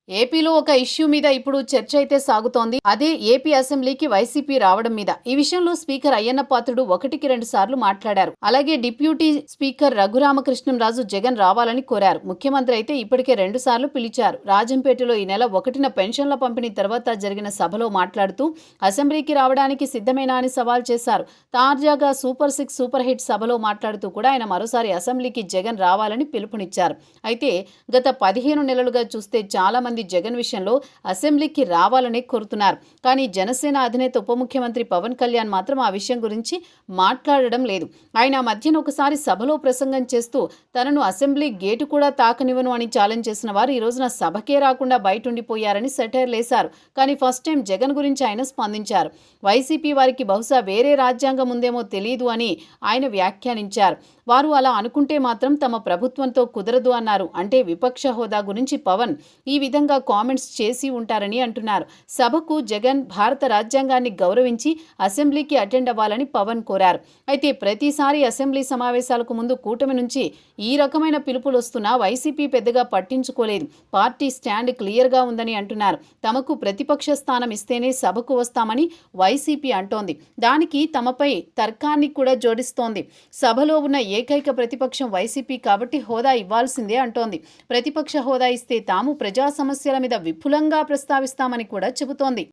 ఏపీలో ఒక ఇష్యూ మీద ఇప్పుడు చర్చ అయితే సాగుతోంది. అదే ఏపీ అసెంబ్లీకి వైసీపీ రావడం మీద. ఈ విషయంలో స్పీకర్ అయ్యన్న పాత్రుడు 1-2 సార్లు మాట్లాడారు. అలాగే డిప్యూటీ స్పీకర్ రఘురామకృష్ణంరాజు జగన్ రావాలని కోరారు. ముఖ్యమంత్రి అయితే ఇప్పటికే 2 సార్లు పిలిచారు. రాజంపేటలో ఈ నెల 1న పెన్షన్ల పంపిణీ తర్వాత జరిగిన సభలో మాట్లాడుతూ అసెంబ్లీకి రావడానికి సిద్ధమేనా అని సవాల్ చేశారు. తాజాగా సూపర్ 6 సూపర్ హిట్ సభలో మాట్లాడుతూ కూడా ఆయన మరోసారి అసెంబ్లీకి జగన్ రావాలని పిలుపునిచ్చారు. అయితే గత 15 నెలలుగా చూస్తే చాలా మంది జగన్ విషయంలో అసెంబ్లీకి రావాలని కోరుతున్నారు. కానీ జనసేన అధినేత ఉప ముఖ్యమంత్రి పవన్ కళ్యాణ్ మాత్రం ఆ విషయం గురించి మాట్లాడడం లేదు. ఆయన మధ్యన ఒకసారి సభలో ప్రసంగం చేస్తూ తనను అసెంబ్లీ గేటు కూడా తాకనివ్వను అని ఛాలెంజ్ చేసిన వారు ఈ రోజున సభకే రాకుండా బయటుండిపోయారని సెటైర్ లేశారు. కానీ ఫస్ట్ టైం జగన్ గురించి ఆయన స్పందించారు. వైసీపీ వారికి బహుశా వేరే రాజ్యాంగం ఉందేమో తెలియదు అని ఆయన వ్యాఖ్యానించారు. వారు అలా అనుకుంటే మాత్రం తమ ప్రభుత్వంతో కుదరదు అన్నారు. అంటే విపక్ష హోదా గురించి పవన్ ఈ విధంగా కామెంట్స్ చేసి ఉంటారని అంటున్నారు. సభకు జగన్ భారత రాజ్యాంగాన్ని గౌరవించి అసెంబ్లీకి అటెండ్ అవ్వాలని పవన్ కోరారు. అయితే ప్రతిసారి అసెంబ్లీ సమావేశాలకు ముందు కూటమి నుంచి ఈ రకమైన పిలుపులు వస్తున్నా వైసీపీ పెద్దగా పట్టించుకోలేదు. పార్టీ స్టాండ్ క్లియర్గా ఉందని అంటున్నారు. తమకు ప్రతిపక్ష స్థానం ఇస్తేనే సభకు వస్తామని వైసీపీ అంటోంది. దానికి తమపై తర్కాన్ని కూడా జోడిస్తోంది. సభలో ఉన్న ఏకైక ప్రతిపక్షం వైసీపీ కాబట్టి హోదా ఇవ్వాల్సిందే అంటోంది. ప్రతిపక్ష హోదా ఇస్తే తాము ప్రజా సమస్యల మీద విపులంగా ప్రస్తావిస్తామని కూడా చెబుతోంది.